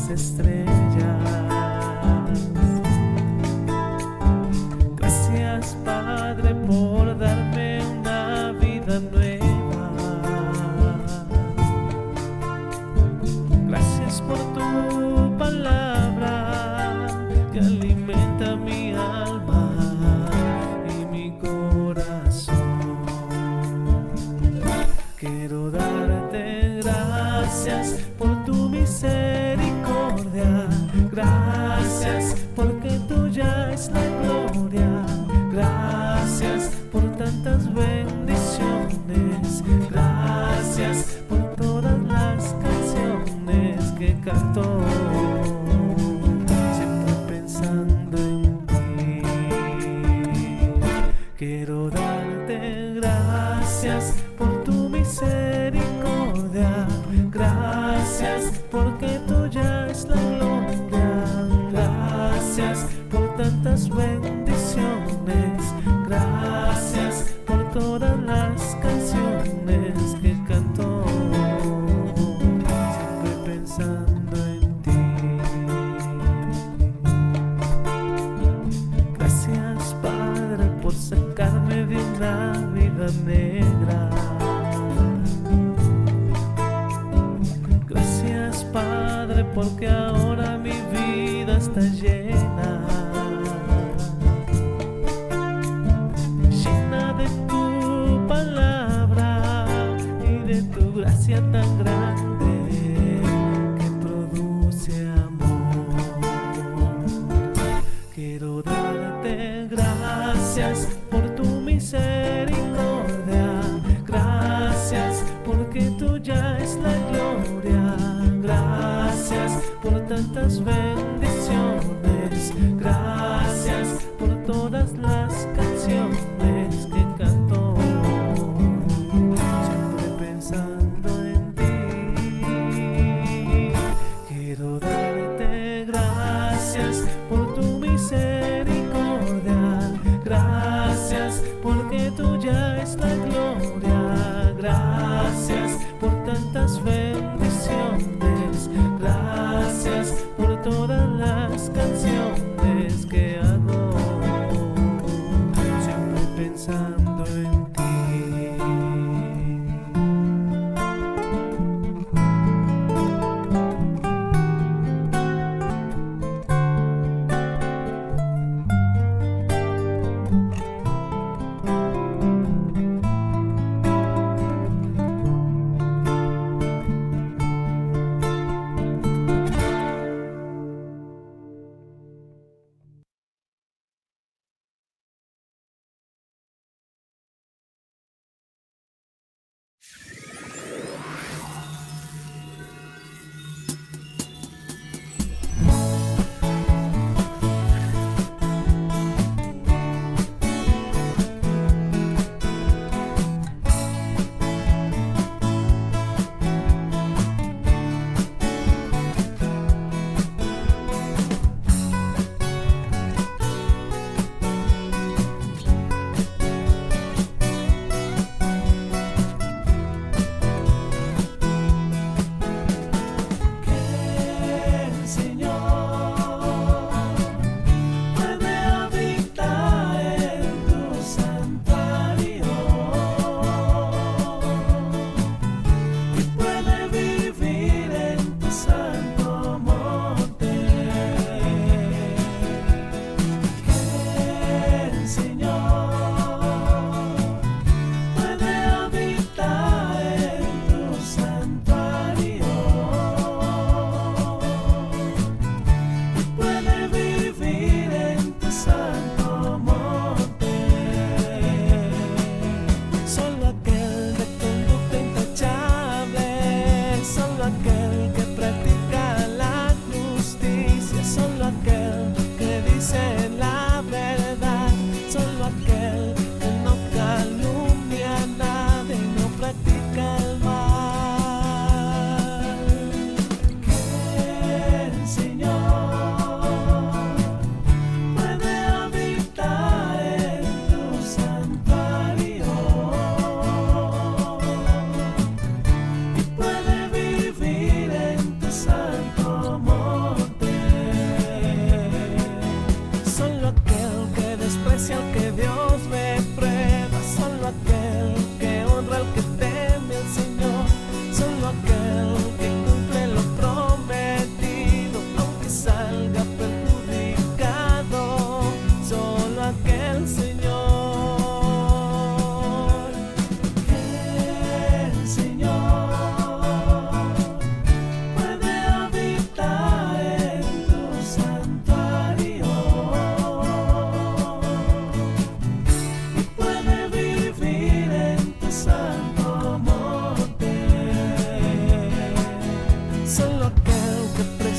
las estrellas. Gracias, Padre, por darme una vida nueva. Gracias por tu palabra que alimenta mi alma y mi corazón. Quiero darte gracias por tu misericordia. Gracias porque tuya es la gloria. Gracias por tantas bendiciones. Gracias por todas las canciones que canto. Siempre pensando en ti. Quiero darte gracias por tu misericordia. Gracias porque tuya es la gloria. Gracias por tantas bendiciones. Gracias por todas las canciones que canto. Siempre pensando en ti. Gracias, Padre, por sacarme de una vida negra. Gracias, Padre, porque ahora mi vida está llena. Llena de tu palabra y de tu gracia tan grande que produce amor. Quiero darte gracias por tu misericordia. Gracias porque tuya es la gloria. Gracias por tantas bendiciones. Gracias por todas las canciones que canto. Siempre pensando en ti. Quiero darte gracias por tu misericordia. Gracias porque tuya es la gloria. Gracias por tantas bendiciones. Gracias por todas las canciones que hago. Siempre pensando en ti.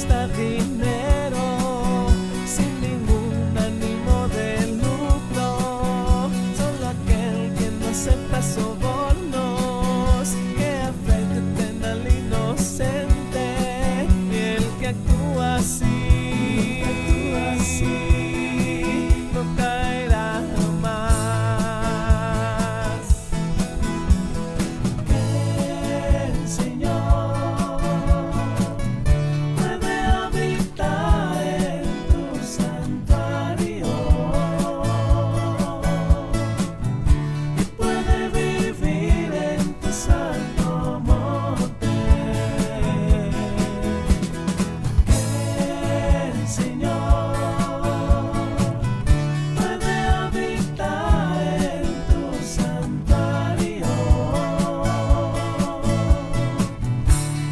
cuesta dinero, sin ningún ánimo de lucro, solo aquel que no acepta sobornos, que al frente tenga al inocente, y el que actúa así no caerá jamás. El Señor puede habitar en tu santuario y puede vivir en tu santo monte. El Señor puede habitar en tu santuario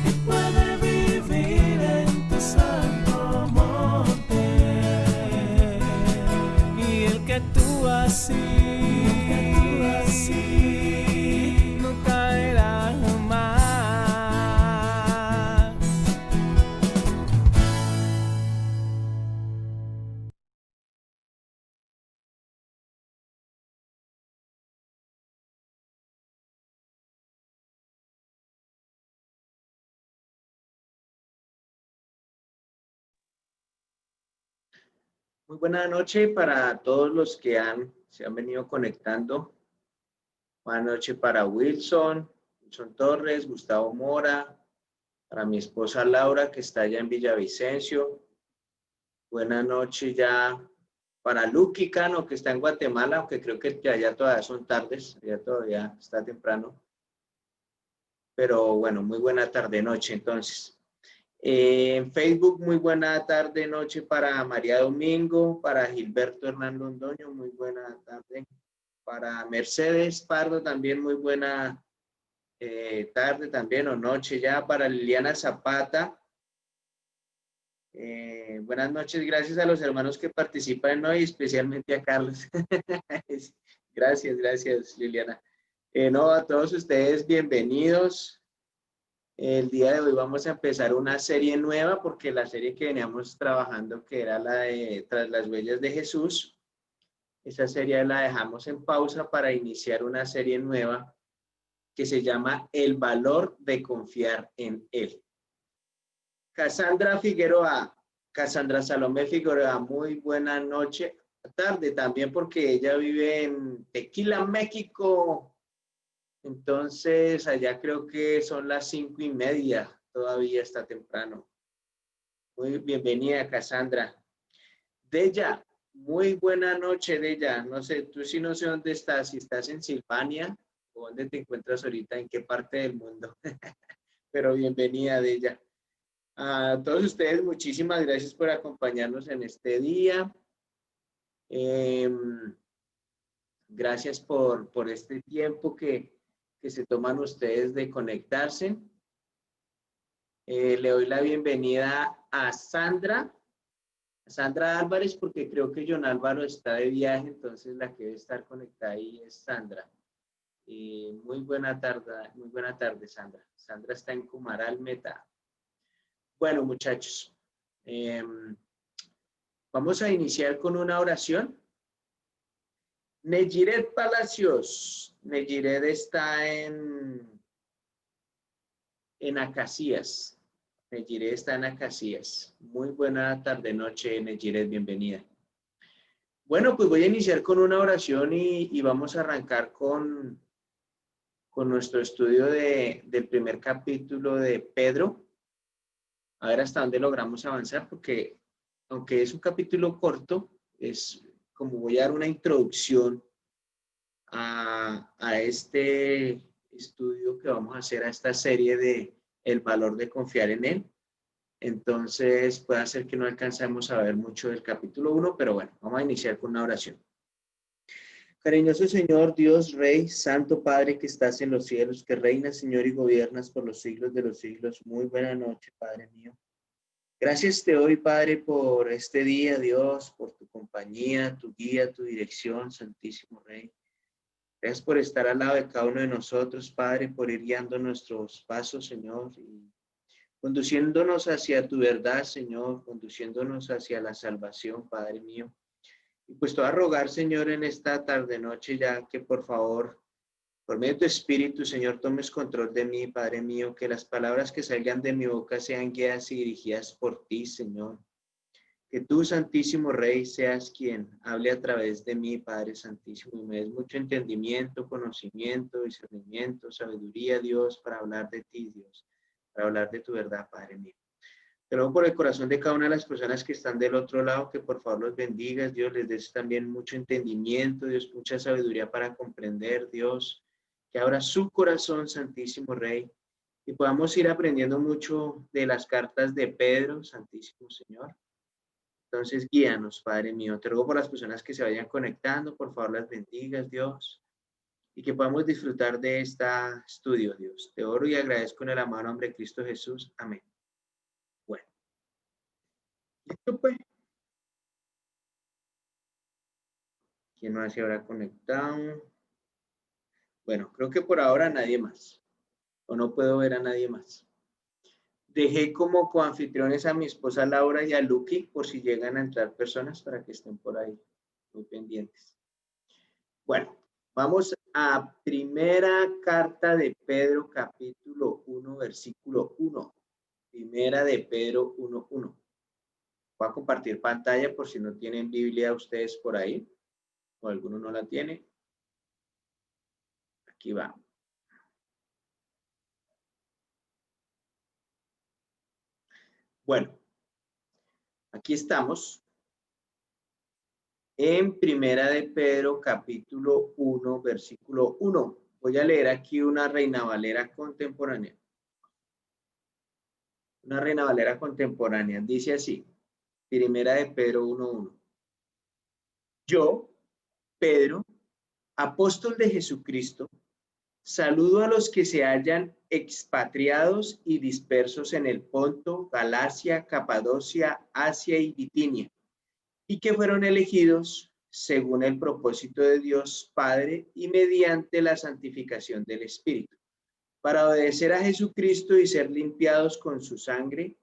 y puede vivir en tu santo monte. Y el que actúa así no caerá jamás. Muy buena noche para todos los que se han venido conectando. Buenas noches para Wilson Torres, Gustavo Mora, para mi esposa Laura, que está allá en Villavicencio. Buenas noches ya para Lucky Cano, que está en Guatemala, aunque creo que allá todavía son tardes, ya todavía está temprano. Pero bueno, muy buena tarde-noche entonces. En Facebook, muy buena tarde-noche para María Domingo, para Gilberto Hernán Londoño, muy buena tarde. Para Mercedes Pardo, también muy buena tarde también o noche ya. Para Liliana Zapata, buenas noches, gracias a los hermanos que participan hoy, especialmente a Carlos. Gracias Liliana. No, a todos ustedes bienvenidos. El día de hoy vamos a empezar una serie nueva porque la serie que veníamos trabajando, que era la de Tras las huellas de Jesús, esa serie la dejamos en pausa para iniciar una serie nueva que se llama El valor de confiar en Él. Cassandra Salomé Figueroa, muy buena noche, tarde también porque ella vive en Tequila, México. Entonces, allá creo que son las 5:30, todavía está temprano. Muy bienvenida, Cassandra. Della, muy buena noche, Della. No sé, tú sí no sé dónde estás, si estás en Silvania o dónde te encuentras ahorita, en qué parte del mundo. Pero bienvenida, Della. A todos ustedes, muchísimas gracias por acompañarnos en este día. Gracias por este tiempo que se toman ustedes de conectarse. Le doy la bienvenida a Sandra Álvarez, porque creo que John Álvaro está de viaje, entonces la que debe estar conectada ahí es Sandra. Muy buena tarde, Sandra. Sandra está en Cumaral, Meta. Bueno, muchachos, vamos a iniciar con una oración. Nejiret Palacios. Nejiret está en Acacias. Nejiret está en Acacias. Muy buena tarde, noche, Nejiret, bienvenida. Bueno, pues voy a iniciar con una oración y vamos a arrancar con nuestro estudio del primer capítulo de Pedro. A ver hasta dónde logramos avanzar, porque aunque es un capítulo corto, es como voy a dar una introducción a este estudio que vamos a hacer, a esta serie de El valor de confiar en Él. Entonces puede ser que no alcanzamos a ver mucho del capítulo 1, pero bueno, vamos a iniciar con una oración. Cariñoso Señor, Dios, Rey, Santo Padre que estás en los cielos, que reinas, Señor, y gobiernas por los siglos de los siglos. Muy buena noche, Padre mío. Gracias te doy, Padre, por este día, Dios, por tu compañía, tu guía, tu dirección, Santísimo Rey. Gracias por estar al lado de cada uno de nosotros, Padre, por ir guiando nuestros pasos, Señor, y conduciéndonos hacia tu verdad, Señor, conduciéndonos hacia la salvación, Padre mío. Y pues te voy a rogar, Señor, en esta tarde noche ya que por favor, por medio de tu Espíritu, Señor, tomes control de mí, Padre mío, que las palabras que salgan de mi boca sean guiadas y dirigidas por ti, Señor. Que tú, Santísimo Rey, seas quien hable a través de mí, Padre Santísimo, y me des mucho entendimiento, conocimiento, discernimiento, sabiduría, Dios, para hablar de ti, Dios, para hablar de tu verdad, Padre mío. Te ruego por el corazón de cada una de las personas que están del otro lado, que por favor los bendigas, Dios, les des también mucho entendimiento, Dios, mucha sabiduría para comprender, Dios, que abra su corazón, Santísimo Rey, y podamos ir aprendiendo mucho de las cartas de Pedro, Santísimo Señor. Entonces, guíanos, Padre mío. Te ruego por las personas que se vayan conectando, por favor, las bendigas, Dios, y que podamos disfrutar de este estudio, Dios. Te oro y agradezco en el amado nombre de Cristo Jesús. Amén. Bueno, listo pues. ¿Quién más se habrá conectado? Bueno, creo que por ahora nadie más. O no puedo ver a nadie más. Dejé como coanfitriones a mi esposa Laura y a Lucky por si llegan a entrar personas para que estén por ahí muy pendientes. Bueno, vamos a primera carta de Pedro, capítulo 1, versículo 1. Primera de Pedro 1:1. Voy a compartir pantalla por si no tienen Biblia ustedes por ahí o alguno no la tiene. Aquí va. Bueno, aquí estamos en Primera de Pedro, capítulo 1, versículo 1. Voy a leer aquí una Reina Valera contemporánea. Una Reina Valera contemporánea. Dice así, Primera de Pedro 1:1. Yo, Pedro, apóstol de Jesucristo, saludo a los que se hallan expatriados y dispersos en el Ponto, Galacia, Capadocia, Asia y Bitinia, y que fueron elegidos según el propósito de Dios Padre y mediante la santificación del Espíritu, para obedecer a Jesucristo y ser limpiados con su sangre,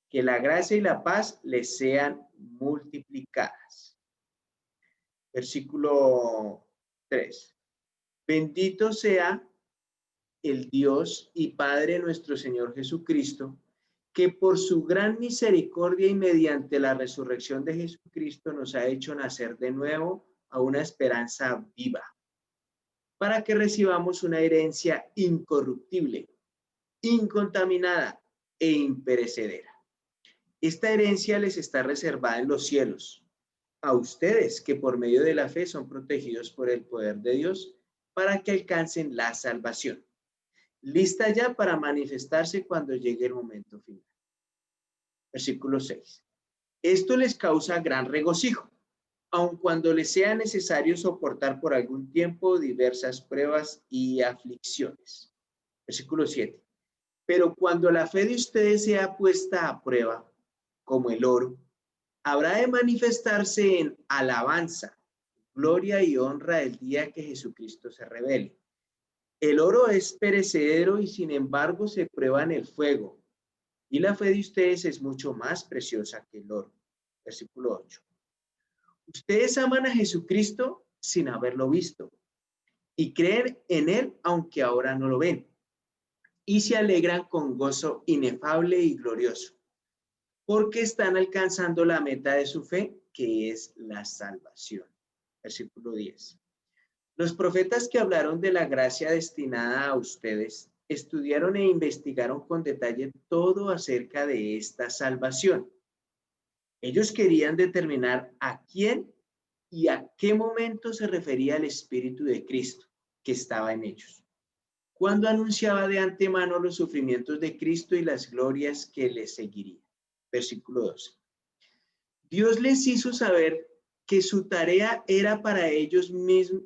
que la gracia y la paz les sean multiplicadas. Versículo 3. Bendito sea el Dios y Padre nuestro Señor Jesucristo, que por su gran misericordia y mediante la resurrección de Jesucristo nos ha hecho nacer de nuevo a una esperanza viva, para que recibamos una herencia incorruptible, incontaminada e imperecedera. Esta herencia les está reservada en los cielos, a ustedes que por medio de la fe son protegidos por el poder de Dios para que alcancen la salvación, lista ya para manifestarse cuando llegue el momento final. Versículo 6. Esto les causa gran regocijo, aun cuando les sea necesario soportar por algún tiempo diversas pruebas y aflicciones. Versículo 7. Pero cuando la fe de ustedes sea puesta a prueba, como el oro, habrá de manifestarse en alabanza, gloria y honra el día que Jesucristo se revele. El oro es perecedero y sin embargo se prueba en el fuego, y la fe de ustedes es mucho más preciosa que el oro. Versículo 8. Ustedes aman a Jesucristo sin haberlo visto y creen en él aunque ahora no lo ven, y se alegran con gozo inefable y glorioso, porque están alcanzando la meta de su fe, que es la salvación. Versículo 10. Los profetas que hablaron de la gracia destinada a ustedes estudiaron e investigaron con detalle todo acerca de esta salvación. Ellos querían determinar a quién y a qué momento se refería el Espíritu de Cristo que estaba en ellos, cuando anunciaba de antemano los sufrimientos de Cristo y las glorias que les seguirían. Versículo 12. Dios les hizo saber que su tarea era para ellos mismos,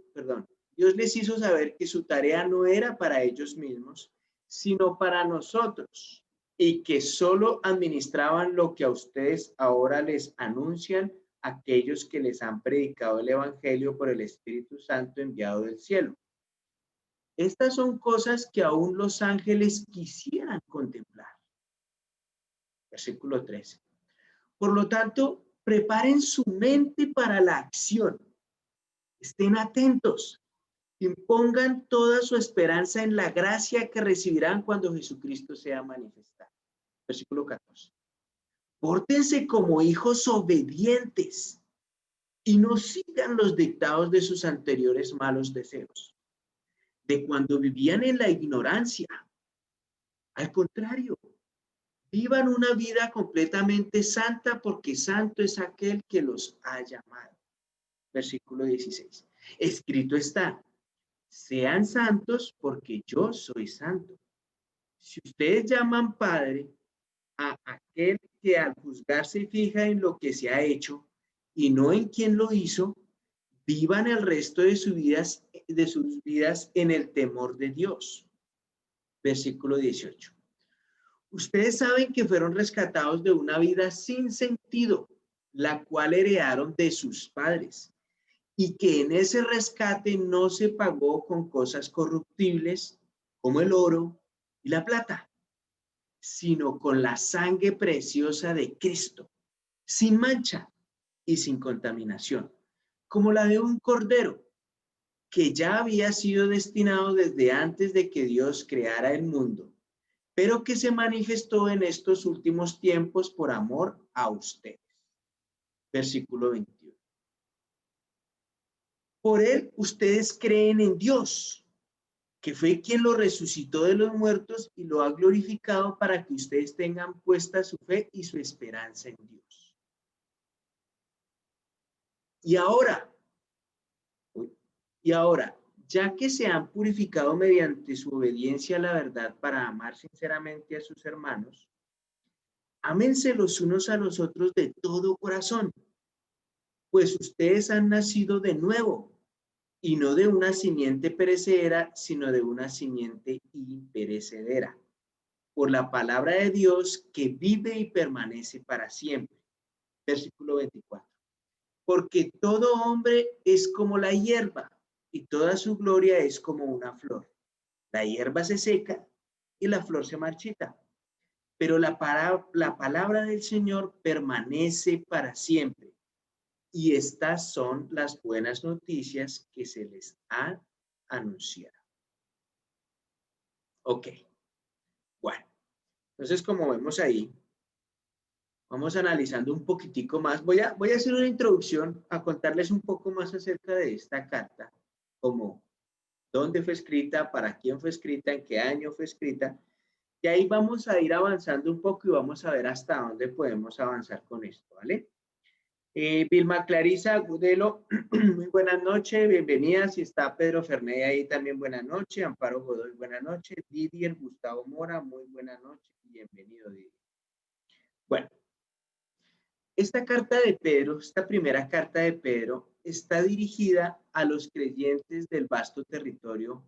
Dios les hizo saber que su tarea no era para ellos mismos, sino para nosotros, y que solo administraban lo que a ustedes ahora les anuncian aquellos que les han predicado el Evangelio por el Espíritu Santo enviado del cielo. Estas son cosas que aún los ángeles quisieran contemplar. Versículo 13. Por lo tanto, preparen su mente para la acción. Estén atentos. Impongan toda su esperanza en la gracia que recibirán cuando Jesucristo sea manifestado. Versículo 14. Pórtense como hijos obedientes y no sigan los dictados de sus anteriores malos deseos, de cuando vivían en la ignorancia. Al contrario, vivan una vida completamente santa porque santo es aquel que los ha llamado. Versículo 16. Escrito está, sean santos porque yo soy santo. Si ustedes llaman Padre a aquel que al juzgar se fija en lo que se ha hecho y no en quién lo hizo, vivan el resto de sus vidas en el temor de Dios. Versículo 18. Ustedes saben que fueron rescatados de una vida sin sentido, la cual heredaron de sus padres, y que en ese rescate no se pagó con cosas corruptibles como el oro y la plata, sino con la sangre preciosa de Cristo, sin mancha y sin contaminación, como la de un cordero que ya había sido destinado desde antes de que Dios creara el mundo, pero que se manifestó en estos últimos tiempos por amor a ustedes. Versículo 21. Por él ustedes creen en Dios, que fue quien lo resucitó de los muertos y lo ha glorificado para que ustedes tengan puesta su fe y su esperanza en Dios. Y ahora, ya que se han purificado mediante su obediencia a la verdad para amar sinceramente a sus hermanos, ámense los unos a los otros de todo corazón, pues ustedes han nacido de nuevo, y no de una simiente perecedera, sino de una simiente imperecedera, por la palabra de Dios que vive y permanece para siempre. Versículo 24. Porque todo hombre es como la hierba, y toda su gloria es como una flor. La hierba se seca y la flor se marchita, pero la palabra del Señor permanece para siempre. Y estas son las buenas noticias que se les han anunciado. Ok, bueno, entonces como vemos ahí, vamos analizando un poquitico más. Voy a hacer una introducción a contarles un poco más acerca de esta carta, como dónde fue escrita, para quién fue escrita, en qué año fue escrita. Y ahí vamos a ir avanzando un poco y vamos a ver hasta dónde podemos avanzar con esto, ¿vale? Vilma Clarisa Gudelo, muy buenas noches, bienvenida. Si está Pedro Fernández ahí también, buenas noches. Amparo Godoy, buenas noches. Didier Gustavo Mora, muy buenas noches, bienvenido Didier. Bueno, esta carta de Pedro, esta primera carta de Pedro, está dirigida a los creyentes del vasto territorio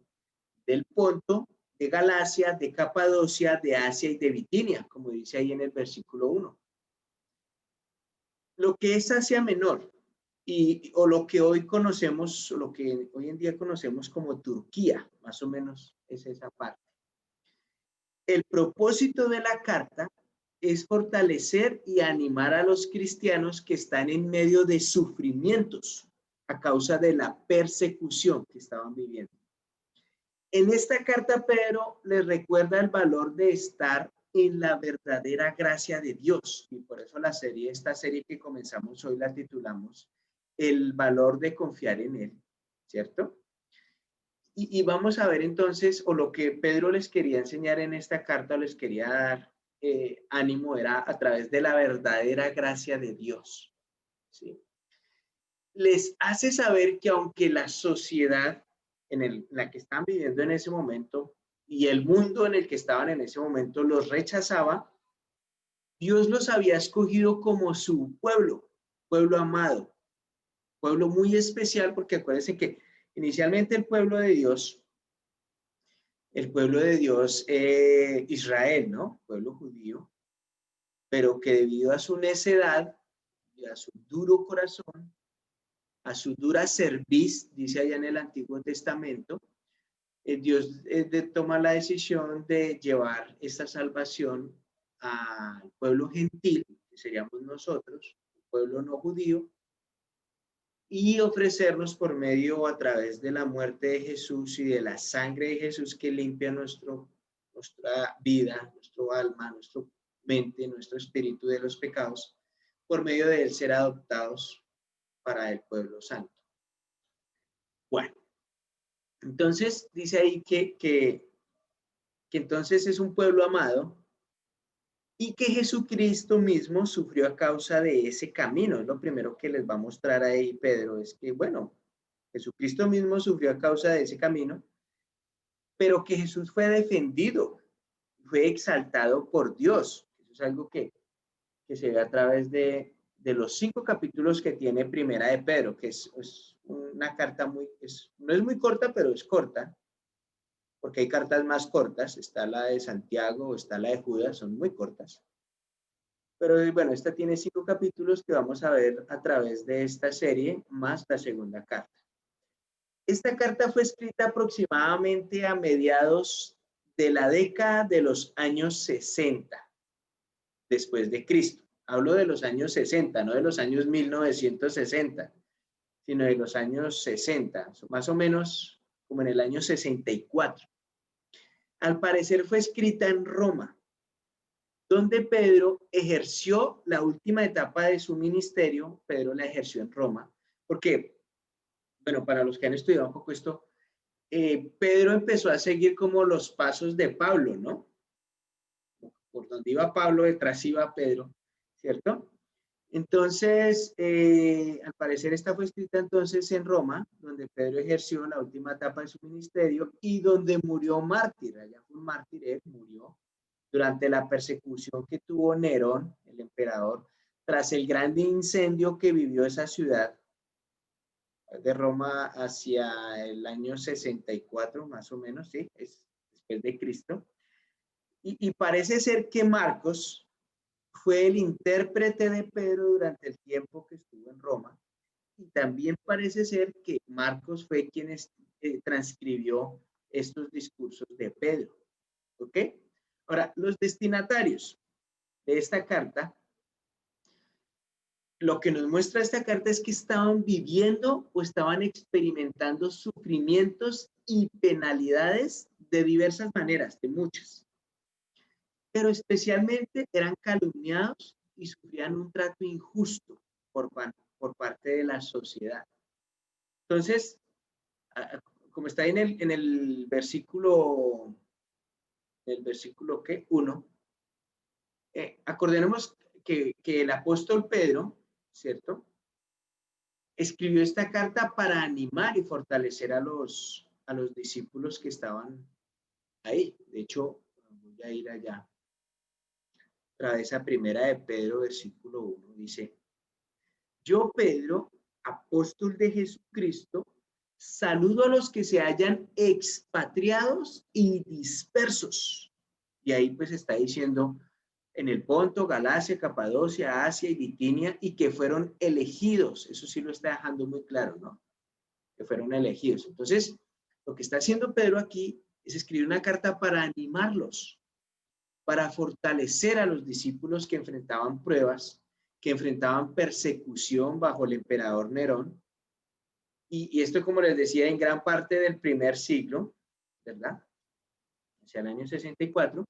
del Ponto, de Galacia, de Capadocia, de Asia y de Bitinia, como dice ahí en el versículo 1. Lo que es Asia Menor, o lo que hoy conocemos, lo que hoy en día conocemos como Turquía, más o menos es esa parte. El propósito de la carta es fortalecer y animar a los cristianos que están en medio de sufrimientos a causa de la persecución que estaban viviendo. En esta carta, Pedro les recuerda el valor de estar en la verdadera gracia de Dios. Y por eso esta serie que comenzamos hoy la titulamos El valor de confiar en Él, ¿cierto? Y vamos a ver entonces, o lo que Pedro les quería enseñar en esta carta, les quería dar ánimo, era a través de la verdadera gracia de Dios, ¿sí? Les hace saber que aunque la sociedad en la que están viviendo en ese momento y el mundo en el que estaban en ese momento los rechazaba, Dios los había escogido como su pueblo, pueblo amado, pueblo muy especial, porque acuérdense que inicialmente el pueblo de Dios, Israel, ¿no? Pueblo judío, pero que debido a su necedad y a su duro corazón, a su dura cerviz, dice allá en el Antiguo Testamento, Dios toma la decisión de llevar esta salvación al pueblo gentil, que seríamos nosotros, el pueblo no judío, y ofrecernos por medio o a través de la muerte de Jesús y de la sangre de Jesús que limpia nuestra vida, nuestro alma, nuestra mente, nuestro espíritu de los pecados, por medio de él ser adoptados para el pueblo santo. Bueno, entonces dice ahí que entonces es un pueblo amado y que Jesucristo mismo sufrió a causa de ese camino. Es lo primero que les va a mostrar ahí Pedro, es que, bueno, Jesucristo mismo sufrió a causa de ese camino, pero que Jesús fue defendido, fue exaltado por Dios. Eso es algo que se ve a través de los 5 capítulos que tiene Primera de Pedro, que es una carta no es muy corta, pero es corta, porque hay cartas más cortas, está la de Santiago, está la de Judas, son muy cortas. Pero bueno, esta tiene 5 capítulos que vamos a ver a través de esta serie, más la segunda carta. Esta carta fue escrita aproximadamente a mediados de la década de los años 60, después de Cristo. Hablo de los años 60, no de los años 1960, sino de los años 60, más o menos como en el año 64. Al parecer fue escrita en Roma, donde Pedro ejerció la última etapa de su ministerio. Pedro la ejerció en Roma, porque, bueno, para los que han estudiado un poco esto, Pedro empezó a seguir como los pasos de Pablo, ¿no? Por donde iba Pablo, detrás iba Pedro, ¿cierto? Entonces, al parecer esta fue escrita entonces en Roma, donde Pedro ejerció la última etapa de su ministerio y donde murió mártir. Allá fue un mártir, él murió durante la persecución que tuvo Nerón, el emperador, tras el gran incendio que vivió esa ciudad de Roma hacia el año 64, más o menos, ¿sí? Es después de Cristo. Y parece ser que Marcos fue el intérprete de Pedro durante el tiempo que estuvo en Roma. Y también parece ser que Marcos fue quien transcribió estos discursos de Pedro. ¿Ok? Ahora, los destinatarios de esta carta, lo que nos muestra esta carta es que estaban viviendo o estaban experimentando sufrimientos y penalidades de diversas maneras, de muchas. Pero especialmente eran calumniados y sufrían un trato injusto por parte de la sociedad. Entonces, como está en el versículo, ¿qué? 1, acordemos que el apóstol Pedro, ¿cierto?, escribió esta carta para animar y fortalecer a los discípulos que estaban ahí. De hecho, voy a ir allá. Tras esa primera de Pedro, versículo 1, dice: yo, Pedro, apóstol de Jesucristo, saludo a los que se hayan expatriados y dispersos. Y ahí pues está diciendo en el Ponto, Galacia, Capadocia, Asia y Bitinia, y que fueron elegidos. Eso sí lo está dejando muy claro, ¿no? Que fueron elegidos. Entonces, lo que está haciendo Pedro aquí es escribir una carta para animarlos, para fortalecer a los discípulos que enfrentaban pruebas, que enfrentaban persecución bajo el emperador Nerón. Y esto, como les decía, en gran parte del primer siglo, ¿verdad? Hacia el año 64.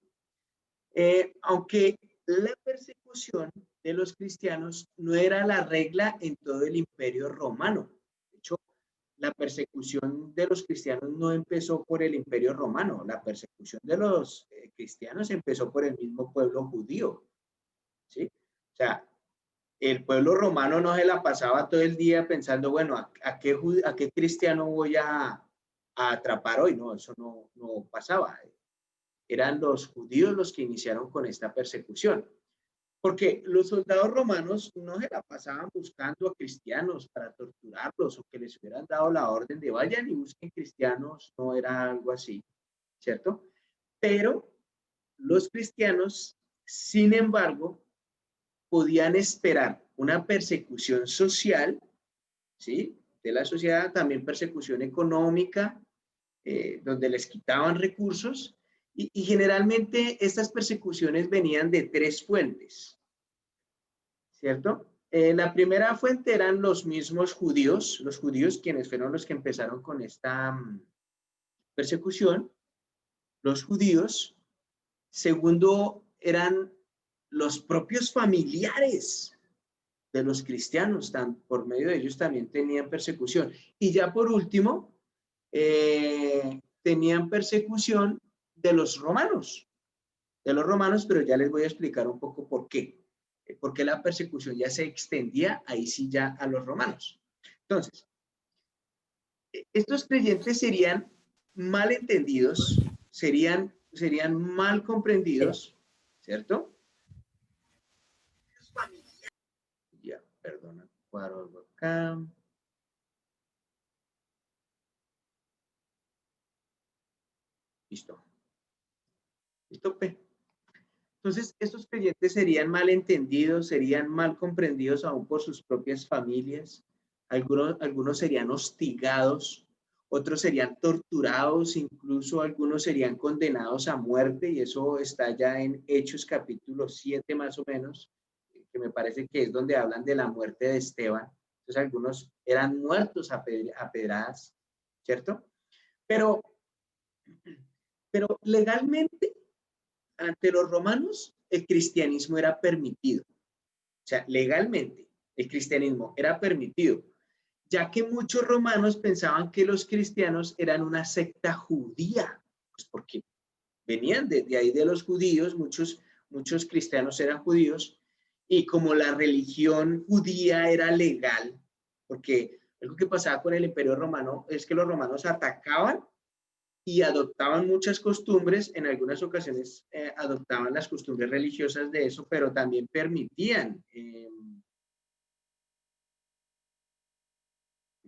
Aunque la persecución de los cristianos no era la regla en todo el imperio romano. De hecho, la persecución de los cristianos no empezó por el imperio romano. La persecución de los cristianos empezó por el mismo pueblo judío, ¿sí? O sea, el pueblo romano no se la pasaba todo el día pensando, bueno, ¿a qué cristiano voy a atrapar hoy? No, eso no pasaba. Eran los judíos los que iniciaron con esta persecución. Porque los soldados romanos no se la pasaban buscando a cristianos para torturarlos o que les hubieran dado la orden de vayan y busquen cristianos, no era algo así, ¿cierto? Pero los cristianos, sin embargo, podían esperar una persecución social, ¿sí?, de la sociedad, también persecución económica, donde les quitaban recursos, Y generalmente estas persecuciones venían de tres fuentes, ¿cierto? La primera fuente eran los mismos judíos, los judíos quienes fueron los que empezaron con esta persecución, los judíos. Segundo, eran los propios familiares de los cristianos, por medio de ellos también tenían persecución. Y ya por último, tenían persecución de los romanos, pero ya les voy a explicar un poco por qué. Porque la persecución ya se extendía ahí sí ya a los romanos. Entonces, estos creyentes serían mal entendidos, serían mal comprendidos, ¿cierto? Ya, perdona, paro algo acá. Listo. Listo, P. Entonces, estos creyentes serían mal entendidos, serían mal comprendidos aún por sus propias familias. Algunos serían hostigados, otros serían torturados, incluso algunos serían condenados a muerte, y eso está ya en Hechos capítulo 7 más o menos, que me parece que es donde hablan de la muerte de Esteban. Entonces, algunos eran muertos a pedradas, ¿cierto? Pero legalmente, ante los romanos, el cristianismo era permitido. O sea, legalmente, el cristianismo era permitido, ya que muchos romanos pensaban que los cristianos eran una secta judía, pues porque venían de ahí de los judíos, muchos cristianos eran judíos, y como la religión judía era legal, porque algo que pasaba con el Imperio Romano es que los romanos atacaban y adoptaban muchas costumbres, en algunas ocasiones adoptaban las costumbres religiosas de eso, pero también permitían.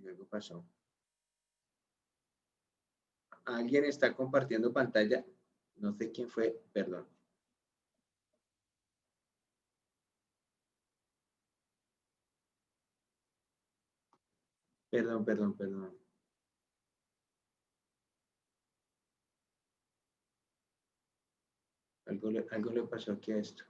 Algo pasó. ¿Alguien está compartiendo pantalla? No sé quién fue, perdón. Perdón. Algo le pasó aquí a esto.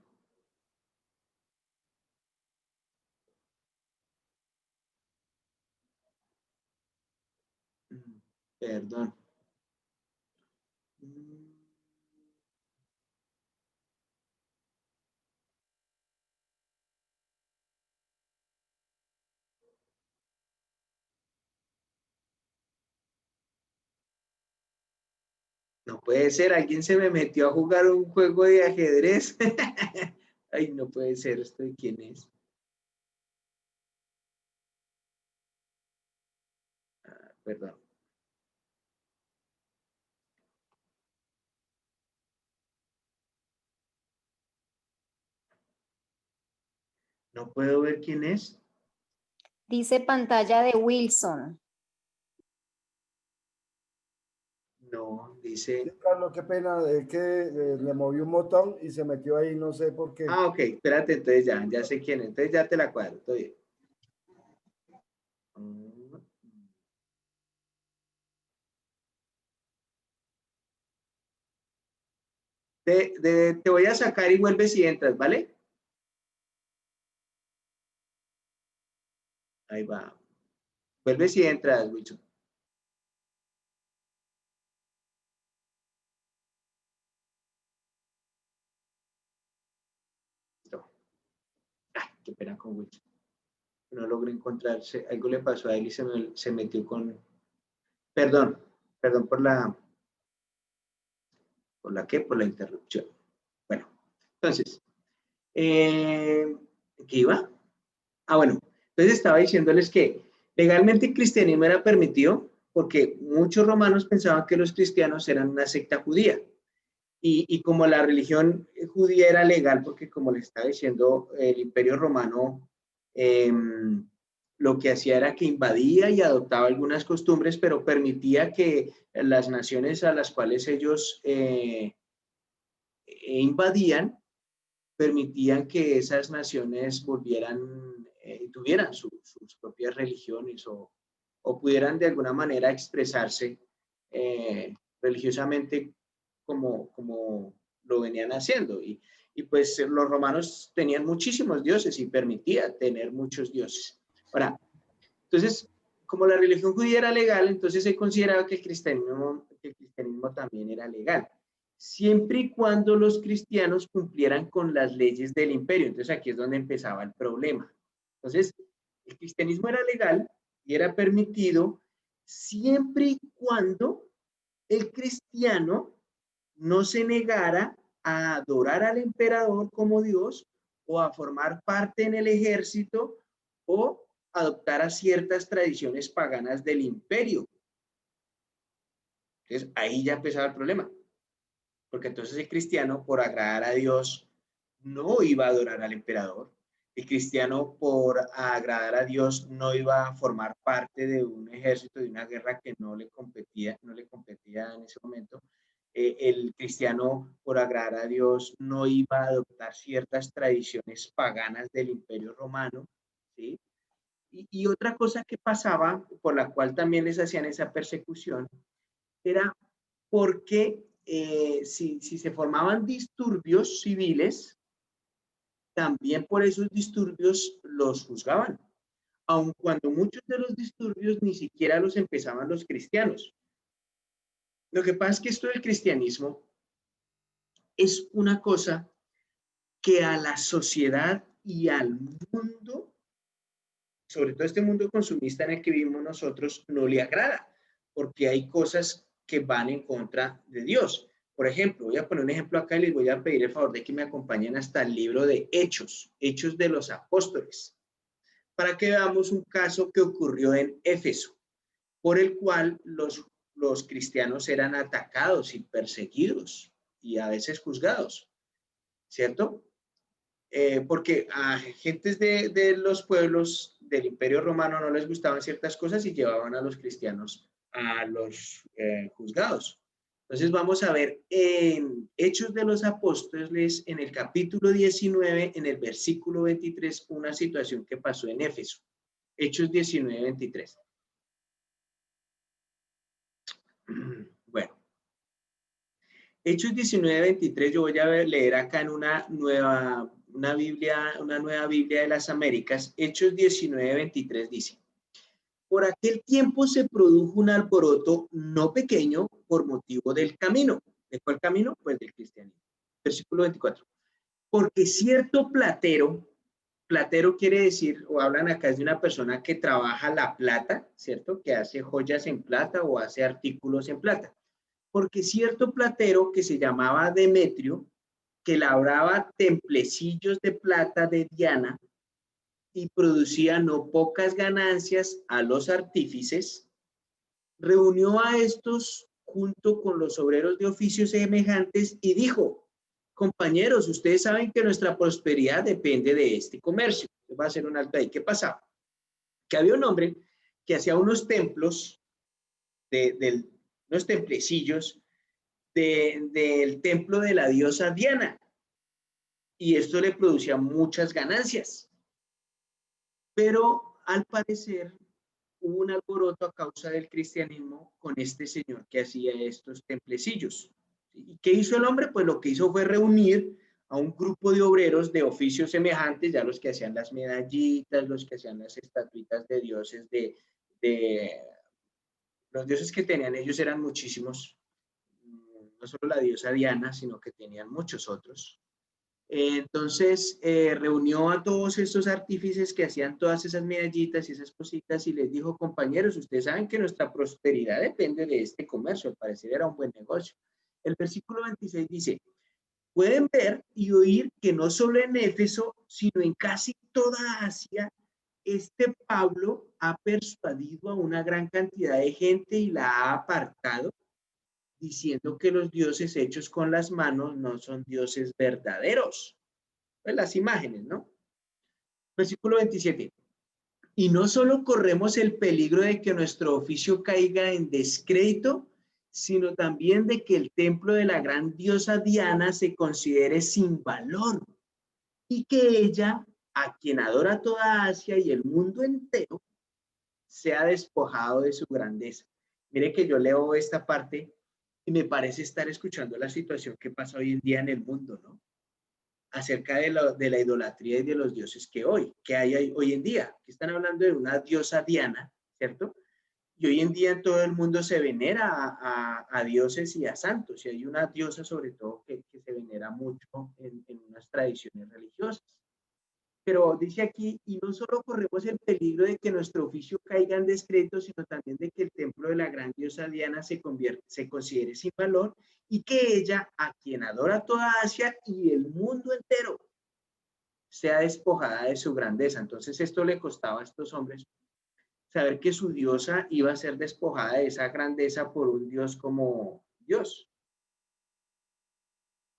Perdón. No puede ser, alguien se me metió a jugar un juego de ajedrez. Ay, no puede ser, ¿esto de quién es? Perdón. No puedo ver quién es. Dice pantalla de Wilson. No, dice. Sí, Carlos, qué pena, es que le moví un botón y se metió ahí, no sé por qué. Ah, ok, espérate, entonces ya sé quién es. Entonces ya te la cuadro, todo bien. Te voy a sacar y vuelves y entras, ¿vale? Ahí va. Vuelves y entras, Wilson. Listo. Ay, qué pena con Wilson. No logré encontrarse. Algo le pasó a él y se metió con... Perdón por la... ¿Por la qué? Por la interrupción. Bueno, entonces, ¿qué iba? Ah, bueno, entonces estaba diciéndoles que legalmente el cristianismo era permitido porque muchos romanos pensaban que los cristianos eran una secta judía. Y como la religión judía era legal, porque como les estaba diciendo, el Imperio Romano lo que hacía era que invadía y adoptaba algunas costumbres, pero permitía que las naciones a las cuales ellos invadían, permitían que esas naciones volvieran y tuvieran sus propias religiones o pudieran de alguna manera expresarse religiosamente como lo venían haciendo. Y pues los romanos tenían muchísimos dioses y permitía tener muchos dioses. Ahora, entonces, como la religión judía era legal, entonces se consideraba que el cristianismo también era legal, siempre y cuando los cristianos cumplieran con las leyes del imperio. Entonces aquí es donde empezaba el problema. Entonces, el cristianismo era legal y era permitido siempre y cuando el cristiano no se negara a adorar al emperador como Dios o a formar parte en el ejército o adoptar a ciertas tradiciones paganas del imperio. Entonces ahí ya empezaba el problema, porque entonces el cristiano, por agradar a Dios, no iba a adorar al emperador. El cristiano, por agradar a Dios, no iba a formar parte de un ejército, de una guerra que no le competía en ese momento. El cristiano, por agradar a Dios, no iba a adoptar ciertas tradiciones paganas del Imperio Romano, ¿sí? Y otra cosa que pasaba, por la cual también les hacían esa persecución, era porque si se formaban disturbios civiles, también por esos disturbios los juzgaban, aun cuando muchos de los disturbios ni siquiera los empezaban los cristianos. Lo que pasa es que esto del cristianismo es una cosa que a la sociedad y al mundo, sobre todo este mundo consumista en el que vivimos nosotros, no le agrada, porque hay cosas que van en contra de Dios. Por ejemplo, voy a poner un ejemplo acá y les voy a pedir el favor de que me acompañen hasta el libro de Hechos, Hechos de los Apóstoles, para que veamos un caso que ocurrió en Éfeso, por el cual los cristianos eran atacados y perseguidos y a veces juzgados, ¿cierto? Porque a gentes de los pueblos del Imperio Romano no les gustaban ciertas cosas y llevaban a los cristianos a los juzgados. Entonces vamos a ver en Hechos de los Apóstoles, en el capítulo 19, en el versículo 23, una situación que pasó en Éfeso. Hechos 19, 23. Bueno, Hechos 19, 23, yo voy a leer acá en una nueva Biblia de las Américas. Hechos 19, 23 dice: por aquel tiempo se produjo un alboroto no pequeño por motivo del camino. ¿De cuál camino? Pues del cristianismo. Versículo 24. Porque cierto platero quiere decir, o hablan acá de una persona que trabaja la plata, ¿cierto? Que hace joyas en plata o hace artículos en plata. Porque cierto platero que se llamaba Demetrio, que labraba templecillos de plata de Diana y producía no pocas ganancias a los artífices, reunió a estos junto con los obreros de oficios semejantes y dijo: compañeros, ustedes saben que nuestra prosperidad depende de este comercio. Va a ser un alto ahí. ¿Qué pasaba? Que había un hombre que hacía unos templos, unos templecillos del templo de la diosa Diana, y esto le producía muchas ganancias. Pero al parecer hubo un alboroto a causa del cristianismo con este señor que hacía estos templecillos. ¿Y qué hizo el hombre? Pues lo que hizo fue reunir a un grupo de obreros de oficios semejantes, ya los que hacían las medallitas, los que hacían las estatuitas de dioses, los dioses que tenían ellos eran muchísimos, no solo la diosa Diana, sino que tenían muchos otros. Entonces reunió a todos estos artífices que hacían todas esas medallitas y esas cositas y les dijo: compañeros, ustedes saben que nuestra prosperidad depende de este comercio. Al parecer era un buen negocio. El versículo 26 dice: pueden ver y oír que no solo en Éfeso, sino en casi toda Asia, este Pablo ha persuadido a una gran cantidad de gente y la ha apartado, diciendo que los dioses hechos con las manos no son dioses verdaderos. Pues las imágenes, ¿no? Versículo 27. Y no solo corremos el peligro de que nuestro oficio caiga en descrédito, sino también de que el templo de la gran diosa Diana se considere sin valor y que ella, a quien adora toda Asia y el mundo entero, sea despojado de su grandeza. Mire que yo leo esta parte Y me parece estar escuchando la situación que pasa hoy en día en el mundo, ¿no? Acerca de la idolatría y de los dioses que hay hoy en día. Que están hablando de una diosa Diana, ¿cierto? Y hoy en día en todo el mundo se venera a dioses y a santos. Y hay una diosa sobre todo que se venera mucho en unas tradiciones religiosas. Pero dice aquí, y no solo corremos el peligro de que nuestro oficio caiga en descrédito, sino también de que el templo de la gran diosa Diana se considere sin valor y que ella, a quien adora toda Asia y el mundo entero, sea despojada de su grandeza. Entonces esto le costaba a estos hombres saber que su diosa iba a ser despojada de esa grandeza por un Dios como Dios,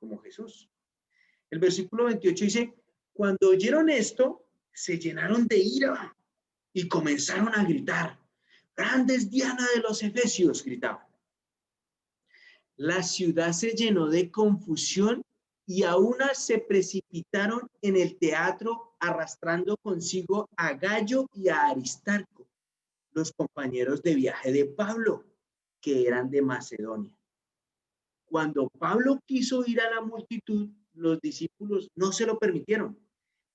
como Jesús. El versículo 28 dice, cuando oyeron esto, se llenaron de ira y comenzaron a gritar, grande es Diana de los Efesios, gritaban. La ciudad se llenó de confusión y a una se precipitaron en el teatro arrastrando consigo a Gallo y a Aristarco, los compañeros de viaje de Pablo, que eran de Macedonia. Cuando Pablo quiso ir a la multitud, los discípulos no se lo permitieron.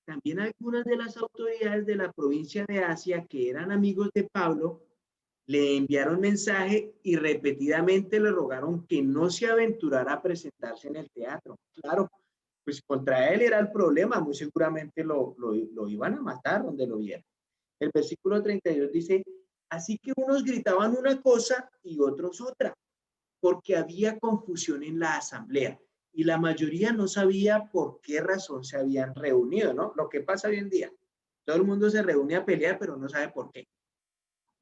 También algunas de las autoridades de la provincia de Asia, que eran amigos de Pablo, le enviaron mensaje y repetidamente le rogaron que no se aventurara a presentarse en el teatro. Claro, pues contra él era el problema, muy seguramente lo iban a matar donde lo vieran. El versículo 32 dice, así que unos gritaban una cosa y otros otra, porque había confusión en la asamblea y la mayoría no sabía por qué razón se habían reunido, ¿no? Lo que pasa hoy en día. Todo el mundo se reúne a pelear, pero no sabe por qué.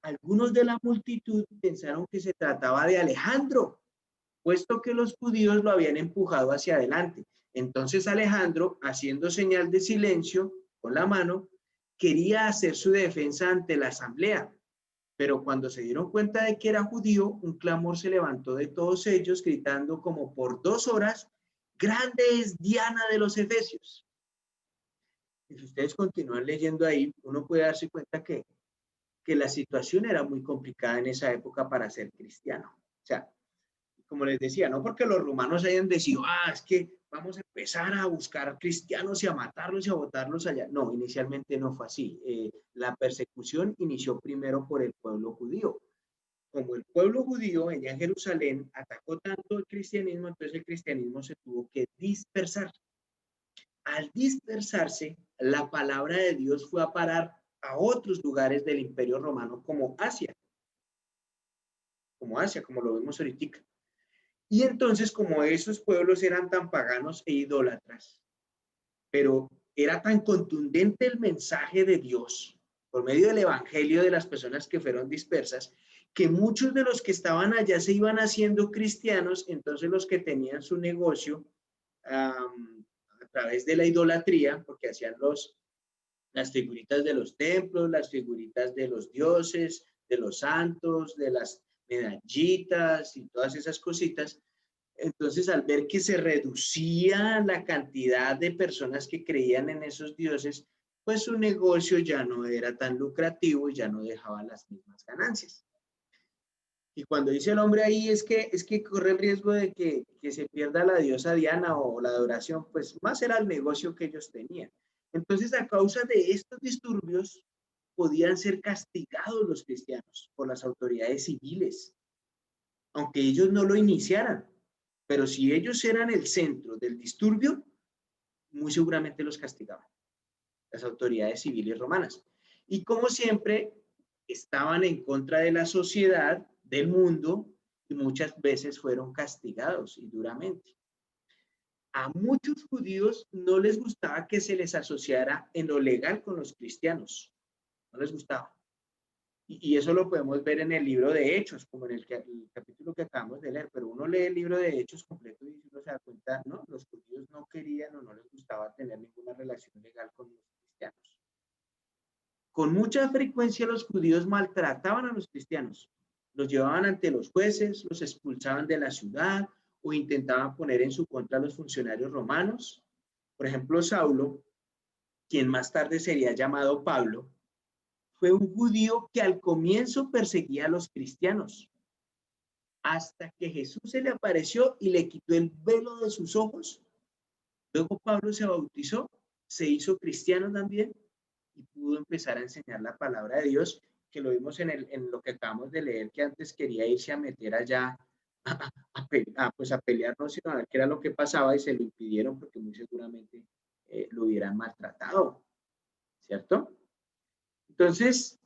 Algunos de la multitud pensaron que se trataba de Alejandro, puesto que los judíos lo habían empujado hacia adelante. Entonces Alejandro, haciendo señal de silencio con la mano, quería hacer su defensa ante la asamblea. Pero cuando se dieron cuenta de que era judío, un clamor se levantó de todos ellos, gritando como por 2 horas, grande es Diana de los Efesios. Y si ustedes continúan leyendo ahí, uno puede darse cuenta que la situación era muy complicada en esa época para ser cristiano. O sea, como les decía, no porque los romanos hayan decidido, es que vamos a empezar a buscar cristianos y a matarlos y a botarlos allá. No, inicialmente no fue así. La persecución inició primero por el pueblo judío. Como el pueblo judío allá en Jerusalén atacó tanto el cristianismo, entonces el cristianismo se tuvo que dispersar. Al dispersarse, la palabra de Dios fue a parar a otros lugares del Imperio Romano como Asia, como lo vemos ahorita. Y entonces, como esos pueblos eran tan paganos e idólatras, pero era tan contundente el mensaje de Dios por medio del evangelio de las personas que fueron dispersas, que muchos de los que estaban allá se iban haciendo cristianos, entonces los que tenían su negocio a través de la idolatría, porque hacían las figuritas de los templos, las figuritas de los dioses, de los santos, de las medallitas y todas esas cositas. Entonces, al ver que se reducía la cantidad de personas que creían en esos dioses, pues su negocio ya no era tan lucrativo y ya no dejaba las mismas ganancias. Y cuando dice el hombre ahí es que corre el riesgo de que se pierda la diosa Diana o la adoración, pues más era el negocio que ellos tenían. Entonces, a causa de estos disturbios, podían ser castigados los cristianos por las autoridades civiles, aunque ellos no lo iniciaran. Pero si ellos eran el centro del disturbio, muy seguramente los castigaban las autoridades civiles romanas. Y como siempre, estaban en contra de la sociedad, del mundo, y muchas veces fueron castigados y duramente. A muchos judíos no les gustaba que se les asociara en lo legal con los cristianos. No les gustaba. Y eso lo podemos ver en el libro de Hechos, como en el capítulo que acabamos de leer, pero uno lee el libro de Hechos completo y uno se da cuenta, ¿no? Los judíos no querían o no les gustaba tener ninguna relación legal con los cristianos. Con mucha frecuencia los judíos maltrataban a los cristianos, los llevaban ante los jueces, los expulsaban de la ciudad o intentaban poner en su contra a los funcionarios romanos. Por ejemplo, Saulo, quien más tarde sería llamado Pablo, fue un judío que al comienzo perseguía a los cristianos. hasta que Jesús se le apareció y le quitó el velo de sus ojos. Luego Pablo se bautizó, se hizo cristiano también y pudo empezar a enseñar la palabra de Dios, que lo vimos en lo que acabamos de leer, que antes quería irse a meter allá pues a pelear, no, sino a ver qué era lo que pasaba y se lo impidieron porque muy seguramente lo hubieran maltratado, ¿cierto? Entonces,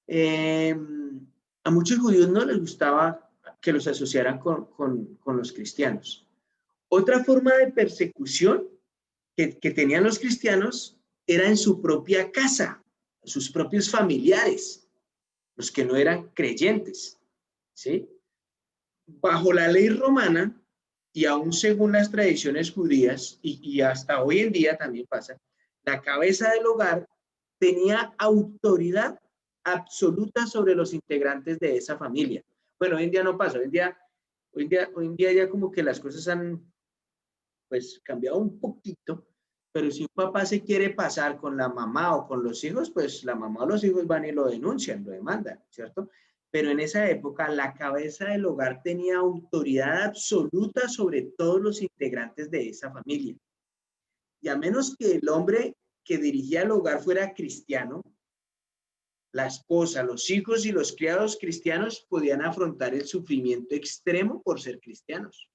a muchos judíos no les gustaba que los asociaran con los cristianos. Otra forma de persecución que tenían los cristianos era en su propia casa, sus propios familiares, los que no eran creyentes, ¿sí? Bajo la ley romana, y aún según las tradiciones judías, y hasta hoy en día también pasa, la cabeza del hogar tenía autoridad absoluta sobre los integrantes de esa familia. Bueno, hoy en día no pasa, hoy en día ya como que las cosas han pues cambiado un poquito, pero si un papá se quiere pasar con la mamá o con los hijos, pues la mamá o los hijos van y lo denuncian, lo demandan, ¿cierto? Pero en esa época la cabeza del hogar tenía autoridad absoluta sobre todos los integrantes de esa familia. Y a menos que el hombre que dirigía el hogar fuera cristiano, la esposa, los hijos y los criados cristianos podían afrontar el sufrimiento extremo por ser cristianos.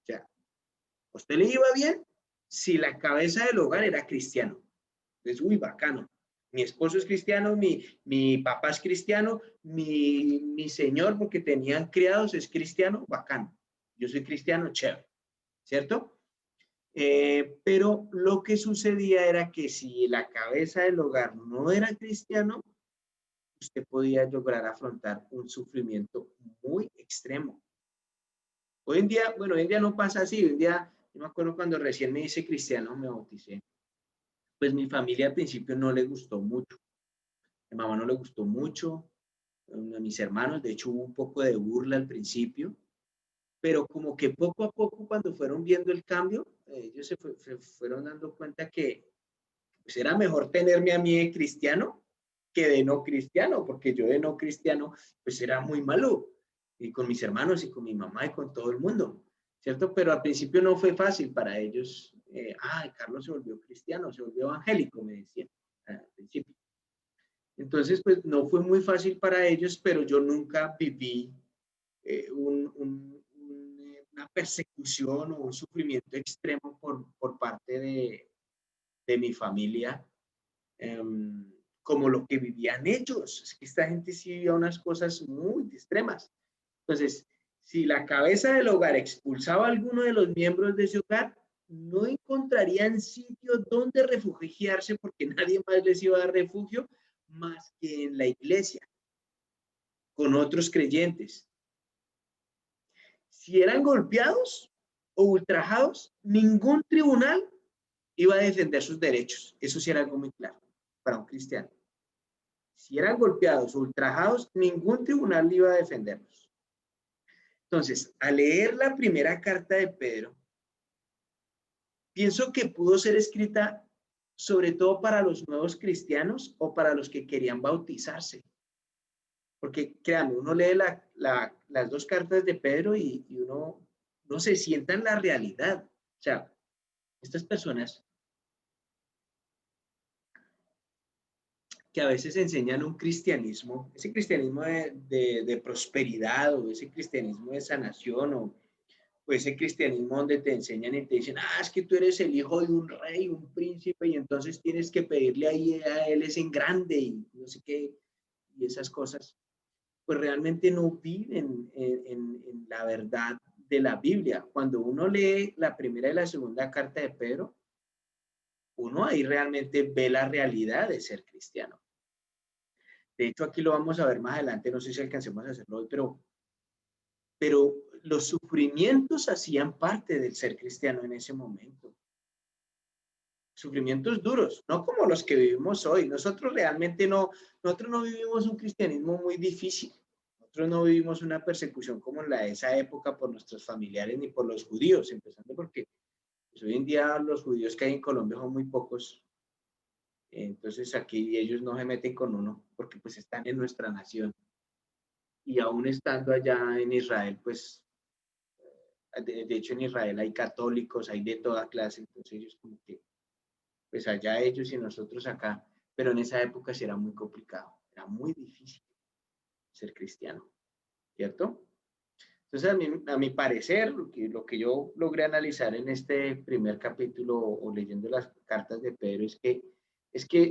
O sea, ¿a usted le iba bien si la cabeza del hogar era cristiano? Es muy bacano. Mi esposo es cristiano, mi papá es cristiano, mi señor, porque tenían criados, es cristiano, bacano. Yo soy cristiano, chévere, ¿cierto? Pero lo que sucedía era que si la cabeza del hogar no era cristiano, usted podía lograr afrontar un sufrimiento muy extremo. Hoy en día, bueno, hoy en día no pasa así. Hoy en día, yo me acuerdo cuando recién me hice cristiano, me bauticé, pues mi familia al principio no le gustó mucho. A mi mamá no le gustó mucho, a mis hermanos, de hecho hubo un poco de burla al principio, pero como que poco a poco cuando fueron viendo el cambio, ellos se fueron dando cuenta que pues era mejor tenerme a mí de cristiano que de no cristiano, porque yo de no cristiano pues era muy malo, y con mis hermanos y con mi mamá y con todo el mundo, ¿cierto? Pero al principio no fue fácil para ellos. Carlos se volvió cristiano, se volvió evangélico, me decían al principio. Entonces, pues no fue muy fácil para ellos, pero yo nunca viví una persecución o un sufrimiento extremo por parte de mi familia, como lo que vivían ellos. Es que esta gente sí vivía unas cosas muy extremas. Entonces, si la cabeza del hogar expulsaba a alguno de los miembros de ese hogar, no encontrarían sitio donde refugiarse porque nadie más les iba a dar refugio más que en la iglesia, con otros creyentes. Si eran golpeados o ultrajados, ningún tribunal iba a defender sus derechos. Eso sí era algo muy claro para un cristiano. Si eran golpeados o ultrajados, ningún tribunal iba a defenderlos. Entonces, al leer la primera carta de Pedro, pienso que pudo ser escrita sobre todo para los nuevos cristianos o para los que querían bautizarse. Porque, créanme, uno lee las dos cartas de Pedro y uno se sienta en la realidad. O sea, estas personas que a veces enseñan un cristianismo, ese cristianismo de prosperidad o ese cristianismo de sanación o ese cristianismo donde te enseñan y te dicen, es que tú eres el hijo de un rey, un príncipe y entonces tienes que pedirle ahí a él es en grande y no sé qué, y esas cosas, pues realmente no viven en la verdad de la Biblia. Cuando uno lee la primera y la segunda carta de Pedro, uno ahí realmente ve la realidad de ser cristiano. De hecho, aquí lo vamos a ver más adelante, no sé si alcancemos a hacerlo hoy, pero los sufrimientos hacían parte del ser cristiano en ese momento. Sufrimientos duros, no como los que vivimos hoy. Nosotros no vivimos un cristianismo muy difícil. Nosotros no vivimos una persecución como la de esa época por nuestros familiares ni por los judíos, empezando porque pues, hoy en día los judíos que hay en Colombia son muy pocos. Entonces aquí ellos no se meten con uno porque pues están en nuestra nación. y aún estando allá en Israel, pues, de hecho en Israel hay católicos, hay de toda clase, entonces ellos como que, pues allá ellos y nosotros acá, pero en esa época sí era muy complicado, era muy difícil ser cristiano, ¿cierto? Entonces, a mi parecer, lo que yo logré analizar en este primer capítulo o leyendo las cartas de Pedro es que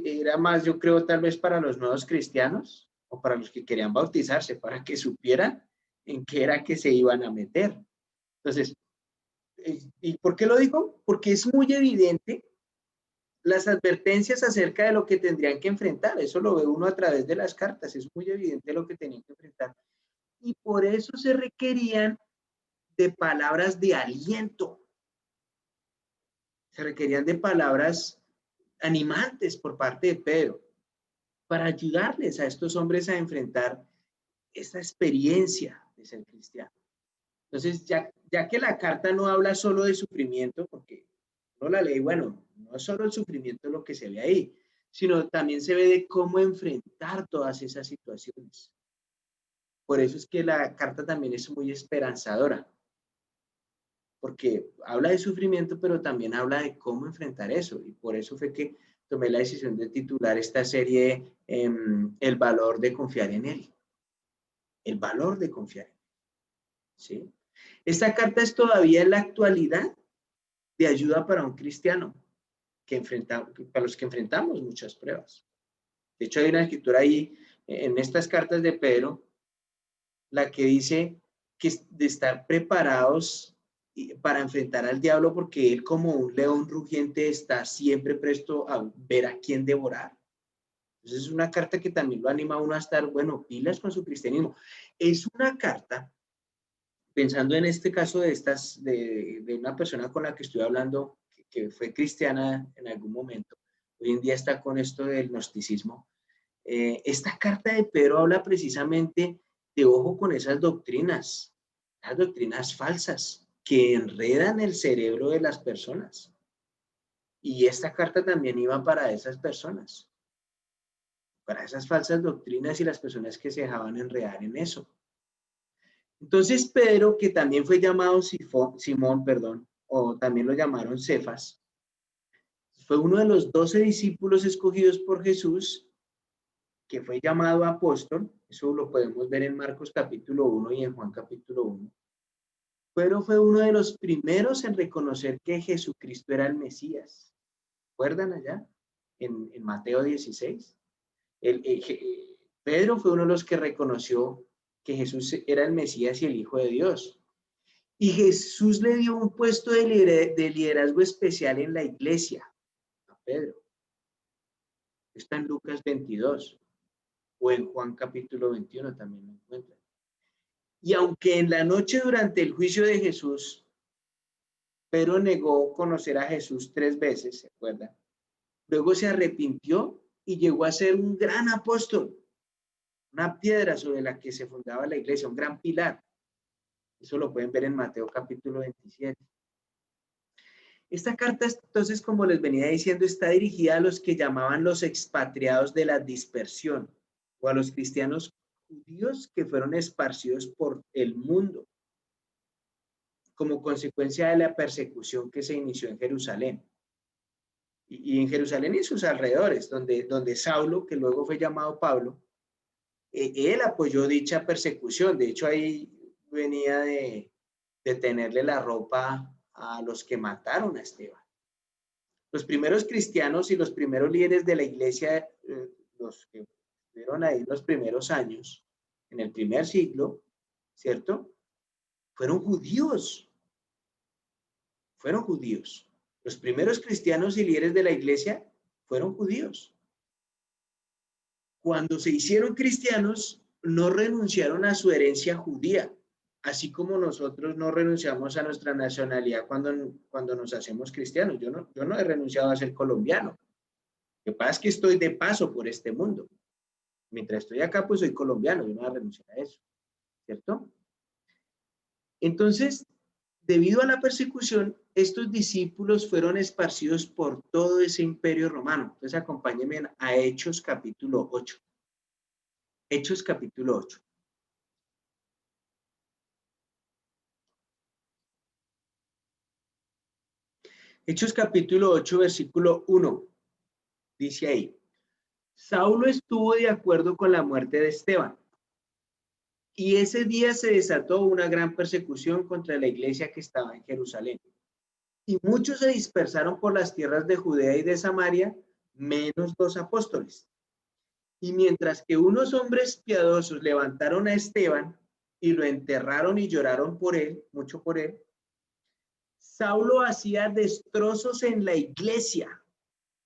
era más, yo creo, tal vez para los nuevos cristianos o para los que querían bautizarse, para que supieran en qué era que se iban a meter. Entonces, ¿y por qué lo digo? Porque es muy evidente las advertencias acerca de lo que tendrían que enfrentar. Eso lo ve uno a través de las cartas. Es muy evidente lo que tenían que enfrentar. Y por eso se requerían de palabras de aliento. Se requerían de palabras animantes por parte de Pedro para ayudarles a estos hombres a enfrentar esta experiencia de ser cristiano. Entonces, ya que la carta no habla solo de sufrimiento, porque no la leí, bueno, no es solo el sufrimiento lo que se ve ahí, sino también se ve de cómo enfrentar todas esas situaciones. Por eso es que la carta también es muy esperanzadora, porque habla de sufrimiento, pero también habla de cómo enfrentar eso. Y por eso fue que tomé la decisión de titular esta serie El valor de confiar en Él. El valor de confiar en Él. ¿Sí? Esta carta es todavía en la actualidad de ayuda para un cristiano para los que enfrentamos muchas pruebas. De hecho, hay una escritura ahí en estas cartas de Pedro, la que dice que de estar preparados para enfrentar al diablo, porque él, como un león rugiente, está siempre presto a ver a quién devorar. Entonces es una carta que también lo anima a uno a estar, bueno, pilas con su cristianismo. Es una carta, pensando en este caso de una persona con la que estoy hablando, que fue cristiana en algún momento, hoy en día está con esto del gnosticismo. Esta carta de Pedro habla precisamente de ojo con esas doctrinas, las doctrinas falsas que enredan el cerebro de las personas. Y esta carta también iba para esas personas, para esas falsas doctrinas y las personas que se dejaban enredar en eso. Entonces Pedro, que también fue llamado Simón, o también lo llamaron Cefas, fue uno de los 12 discípulos escogidos por Jesús, que fue llamado apóstol. Eso lo podemos ver en Marcos capítulo 1 y en Juan capítulo 1. Pero fue uno de los primeros en reconocer que Jesucristo era el Mesías. ¿Recuerdan allá? En Mateo 16. Pedro fue uno de los que reconoció que Jesús era el Mesías y el Hijo de Dios. Y Jesús le dio un puesto de liderazgo especial en la iglesia a Pedro. Está en Lucas 22 o en Juan capítulo 21 también lo encuentran. Y aunque en la noche durante el juicio de Jesús, Pedro negó conocer a Jesús 3 veces, ¿se acuerdan? Luego se arrepintió y llegó a ser un gran apóstol, una piedra sobre la que se fundaba la iglesia, un gran pilar. Eso lo pueden ver en Mateo capítulo 27. Esta carta, entonces, como les venía diciendo, está dirigida a los que llamaban los expatriados de la dispersión o a los cristianos judíos que fueron esparcidos por el mundo como consecuencia de la persecución que se inició en Jerusalén. Y en Jerusalén y sus alrededores, donde Saulo, que luego fue llamado Pablo, él apoyó dicha persecución. De hecho, ahí venía de tenerle la ropa a los que mataron a Esteban. Los primeros cristianos y los primeros líderes de la iglesia, los que estuvieron ahí los primeros años, en el primer siglo, ¿cierto? Fueron judíos. Fueron judíos. Los primeros cristianos y líderes de la iglesia fueron judíos. Cuando se hicieron cristianos, no renunciaron a su herencia judía, así como nosotros no renunciamos a nuestra nacionalidad cuando nos hacemos cristianos. Yo no he renunciado a ser colombiano. Lo que pasa es que estoy de paso por este mundo. Mientras estoy acá, pues soy colombiano, yo no voy a renunciar a eso, ¿cierto? Entonces, debido a la persecución, estos discípulos fueron esparcidos por todo ese imperio romano. Entonces, acompáñenme a Hechos capítulo 8. Hechos capítulo 8. Hechos capítulo 8, versículo 1. Dice ahí, Saulo estuvo de acuerdo con la muerte de Esteban. Y ese día se desató una gran persecución contra la iglesia que estaba en Jerusalén. Y muchos se dispersaron por las tierras de Judea y de Samaria, menos 2 apóstoles. Y mientras que unos hombres piadosos levantaron a Esteban y lo enterraron y lloraron por él, mucho por él, Saulo hacía destrozos en la iglesia,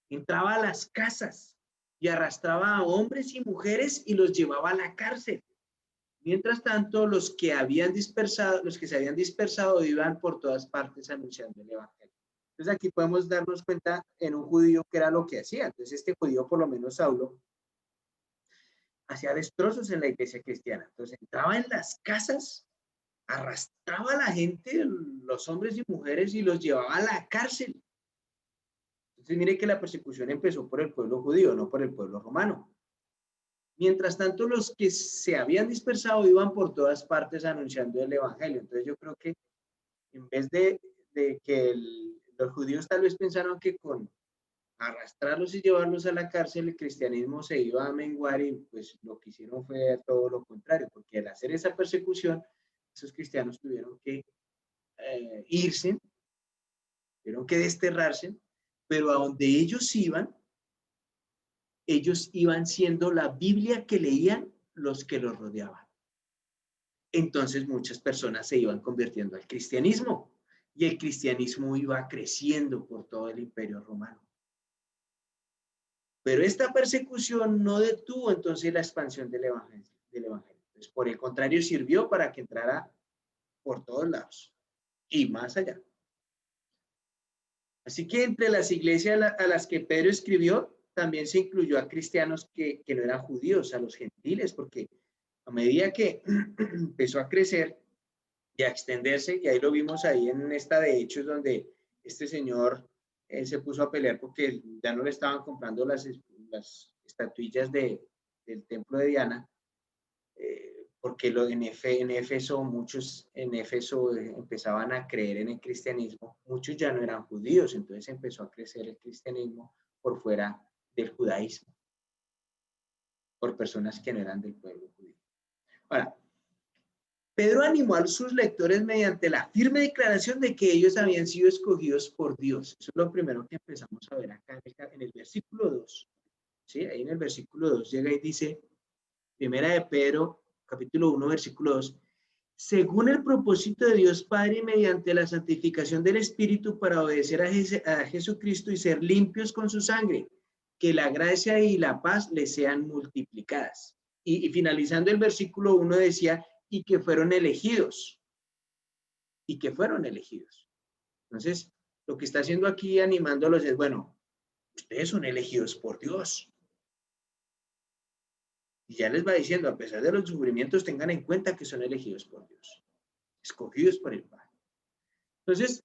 entraba a las casas y arrastraba a hombres y mujeres y los llevaba a la cárcel. Mientras tanto, los que se habían dispersado iban por todas partes anunciando el evangelio. Entonces aquí podemos darnos cuenta en un judío que era lo que hacía. Entonces este judío, por lo menos Saulo, hacía destrozos en la iglesia cristiana. Entonces entraba en las casas, arrastraba a la gente, los hombres y mujeres, y los llevaba a la cárcel. Entonces mire que la persecución empezó por el pueblo judío, no por el pueblo romano. Mientras tanto, los que se habían dispersado iban por todas partes anunciando el evangelio. Entonces yo creo que en vez de que los judíos tal vez pensaron que con arrastrarlos y llevarlos a la cárcel el cristianismo se iba a menguar, y pues lo que hicieron fue todo lo contrario, porque al hacer esa persecución, esos cristianos tuvieron que irse, tuvieron que desterrarse, pero a donde ellos iban siendo la Biblia que leían los que los rodeaban. Entonces muchas personas se iban convirtiendo al cristianismo y el cristianismo iba creciendo por todo el imperio romano. Pero esta persecución no detuvo entonces la expansión del evangelio. Entonces, por el contrario, sirvió para que entrara por todos lados y más allá. Así que entre las iglesias a las que Pedro escribió, también se incluyó a cristianos que no eran judíos, a los gentiles, porque a medida que empezó a crecer y a extenderse, y ahí lo vimos ahí en esta de Hechos, donde este señor se puso a pelear porque ya no le estaban comprando las estatuillas del templo de Diana, porque en Éfeso, muchos en Éfeso empezaban a creer en el cristianismo, muchos ya no eran judíos, entonces empezó a crecer el cristianismo por fuera del judaísmo, por personas que no eran del pueblo judío. Ahora, Pedro animó a sus lectores mediante la firme declaración de que ellos habían sido escogidos por Dios. Eso es lo primero que empezamos a ver acá en el versículo 2. ¿Sí? Ahí en el versículo 2 llega y dice, primera de Pedro, capítulo 1, versículo 2, según el propósito de Dios Padre, mediante la santificación del Espíritu, para obedecer a Jesucristo y ser limpios con su sangre, que la gracia y la paz les sean multiplicadas. Y finalizando el versículo 1 decía, y que fueron elegidos. Y que fueron elegidos. Entonces, lo que está haciendo aquí animándolos es, bueno, ustedes son elegidos por Dios. Y ya les va diciendo, a pesar de los sufrimientos, tengan en cuenta que son elegidos por Dios. Escogidos por el Padre. Entonces,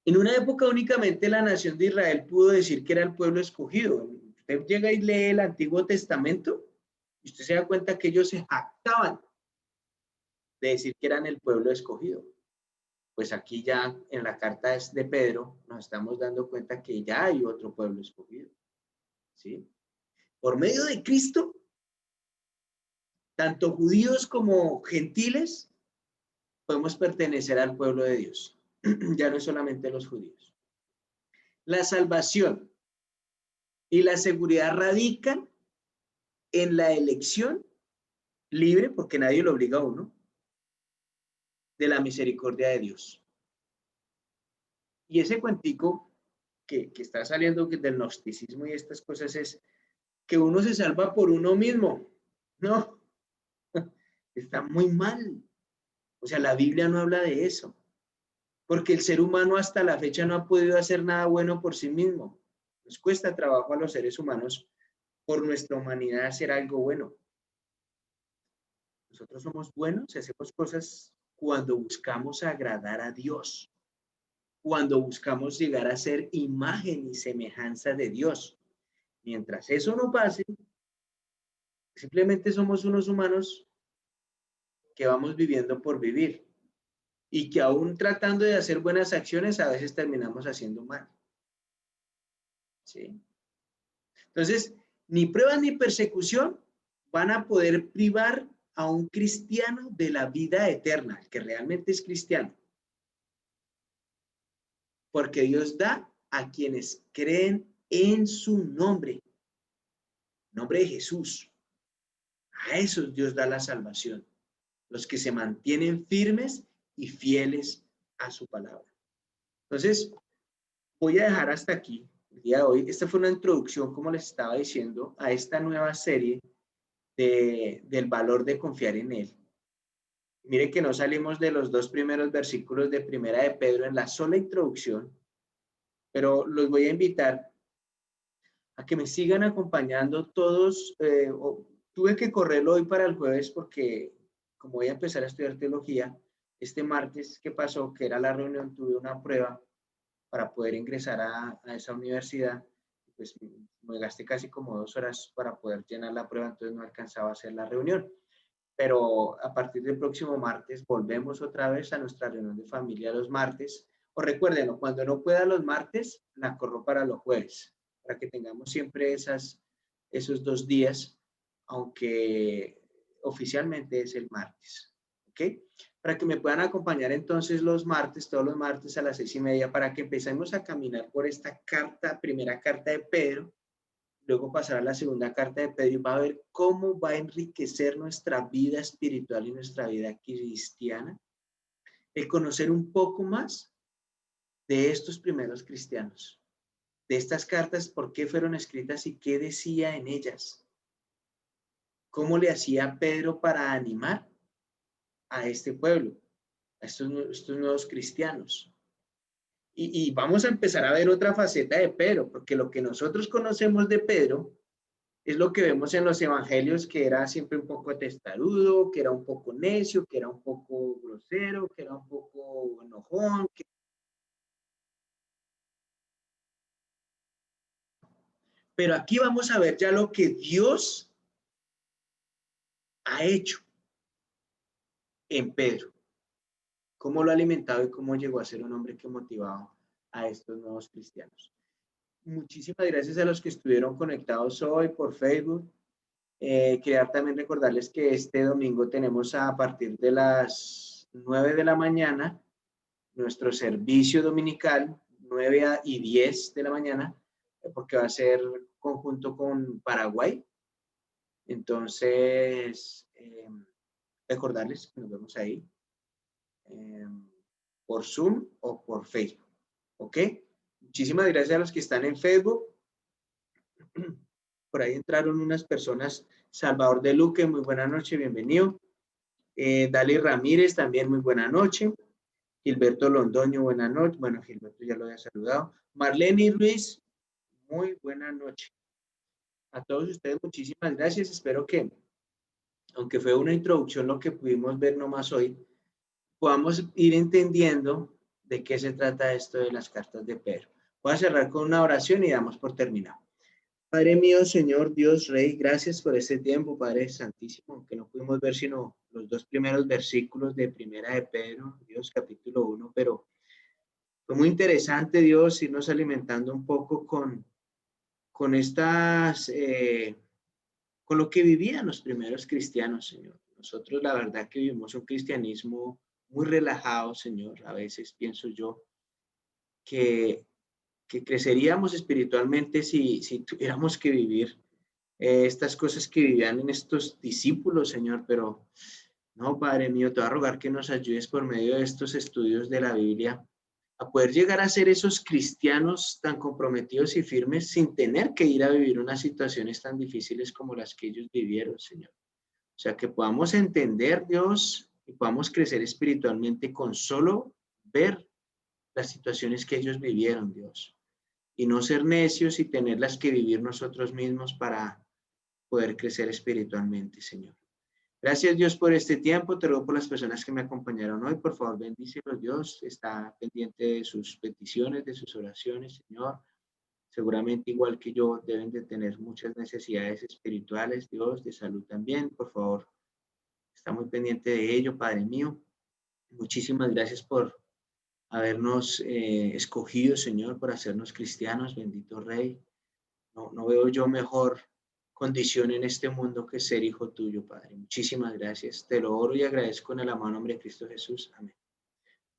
en una época únicamente la nación de Israel pudo decir que era el pueblo escogido. Usted llega y lee el Antiguo Testamento y usted se da cuenta que ellos se jactaban de decir que eran el pueblo escogido. Pues aquí ya en la carta de Pedro nos estamos dando cuenta que ya hay otro pueblo escogido. ¿Sí? Por medio de Cristo, tanto judíos como gentiles podemos pertenecer al pueblo de Dios. Ya no es solamente los judíos. La salvación y la seguridad radican en la elección libre, porque nadie lo obliga a uno, de la misericordia de Dios. Y ese cuentico que está saliendo del gnosticismo y estas cosas es que uno se salva por uno mismo. No, está muy mal. O sea, la Biblia no habla de eso. Porque el ser humano hasta la fecha no ha podido hacer nada bueno por sí mismo. Nos cuesta trabajo a los seres humanos por nuestra humanidad hacer algo bueno. Nosotros somos buenos y hacemos cosas cuando buscamos agradar a Dios, cuando buscamos llegar a ser imagen y semejanza de Dios. Mientras eso no pase, simplemente somos unos humanos que vamos viviendo por vivir. y que aún tratando de hacer buenas acciones, a veces terminamos haciendo mal. ¿Sí? Entonces, ni pruebas ni persecución van a poder privar a un cristiano de la vida eterna, el que realmente es cristiano. Porque Dios da a quienes creen en su nombre de Jesús. A esos Dios da la salvación, los que se mantienen firmes y fieles a su palabra. Entonces, voy a dejar hasta aquí el día de hoy. Esta fue una introducción, como les estaba diciendo, a esta nueva serie del valor de confiar en Él. Mire que no salimos de los 2 primeros versículos de Primera de Pedro en la sola introducción, pero los voy a invitar a que me sigan acompañando todos. Tuve que correrlo hoy para el jueves porque como voy a empezar a estudiar teología, este martes que pasó, que era la reunión, tuve una prueba para poder ingresar a esa universidad. Pues me gasté casi como 2 horas para poder llenar la prueba, entonces no alcanzaba a hacer la reunión. Pero a partir del próximo martes volvemos otra vez a nuestra reunión de familia los martes. O recuérdenlo, cuando no pueda los martes, la corro para los jueves, para que tengamos siempre esos 2 días, aunque oficialmente es el martes. ¿Ok? Para que me puedan acompañar entonces los martes, todos los martes a las 6:30, para que empecemos a caminar por esta primera carta de Pedro. Luego pasará a la segunda carta de Pedro y va a ver cómo va a enriquecer nuestra vida espiritual y nuestra vida cristiana. El conocer un poco más de estos primeros cristianos, de estas cartas, por qué fueron escritas y qué decía en ellas. Cómo le hacía Pedro para animar a este pueblo, a estos nuevos cristianos. Y vamos a empezar a ver otra faceta de Pedro, porque lo que nosotros conocemos de Pedro es lo que vemos en los evangelios, que era siempre un poco testarudo, que era un poco necio, que era un poco grosero, que era un poco enojón. Pero aquí vamos a ver ya lo que Dios ha hecho en Pedro, cómo lo ha alimentado y cómo llegó a ser un hombre que motivaba a estos nuevos cristianos. Muchísimas gracias a los que estuvieron conectados hoy por Facebook. Quería también recordarles que este domingo tenemos a partir de las 9 de la mañana nuestro servicio dominical, 9 y 10 de la mañana, porque va a ser conjunto con Paraguay. Entonces, recordarles que nos vemos ahí por Zoom o por Facebook. ¿Ok? Muchísimas gracias a los que están en Facebook. Por ahí entraron unas personas. Salvador de Luque, muy buena noche, bienvenido. Dali Ramírez, también muy buena noche. Gilberto Londoño, buena noche. Bueno, Gilberto ya lo había saludado. Marlene Ruiz, muy buena noche. A todos ustedes, muchísimas gracias. Espero que, aunque fue una introducción lo que pudimos ver nomás hoy, podamos ir entendiendo de qué se trata esto de las cartas de Pedro. Voy a cerrar con una oración y damos por terminado. Padre mío, Señor Dios Rey, gracias por este tiempo, Padre Santísimo, aunque no pudimos ver sino los 2 primeros versículos de Primera de Pedro, Dios capítulo 1, pero fue muy interesante, Dios, irnos alimentando un poco con con lo que vivían los primeros cristianos, Señor. Nosotros la verdad que vivimos un cristianismo muy relajado, Señor. A veces pienso yo que creceríamos espiritualmente si tuviéramos que vivir estas cosas que vivían en estos discípulos, Señor, pero no, Padre mío, te voy a rogar que nos ayudes por medio de estos estudios de la Biblia a poder llegar a ser esos cristianos tan comprometidos y firmes sin tener que ir a vivir unas situaciones tan difíciles como las que ellos vivieron, Señor. O sea, que podamos entender, Dios, y podamos crecer espiritualmente con solo ver las situaciones que ellos vivieron, Dios, y no ser necios y tenerlas que vivir nosotros mismos para poder crecer espiritualmente, Señor. Gracias, Dios, por este tiempo. Te ruego por las personas que me acompañaron hoy. Por favor, bendícelos, Dios. Está pendiente de sus peticiones, de sus oraciones, Señor. Seguramente, igual que yo, deben de tener muchas necesidades espirituales, Dios, de salud también. Por favor, está muy pendiente de ello, Padre mío. Muchísimas gracias por habernos escogido, Señor, por hacernos cristianos, bendito Rey. No veo yo mejor condición en este mundo que ser hijo tuyo, Padre. Muchísimas gracias. Te lo oro y agradezco en el amado nombre de Cristo Jesús. Amén.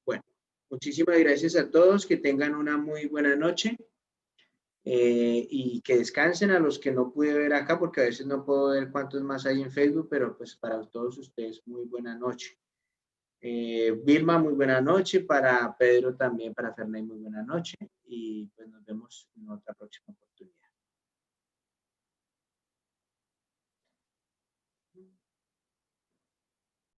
Bueno, muchísimas gracias a todos. Que tengan una muy buena noche y que descansen. A los que no pude ver acá, porque a veces no puedo ver cuántos más hay en Facebook, pero pues para todos ustedes, muy buena noche. Vilma, muy buena noche. Para Pedro también, para Fernay, muy buena noche. Y pues nos vemos en otra próxima.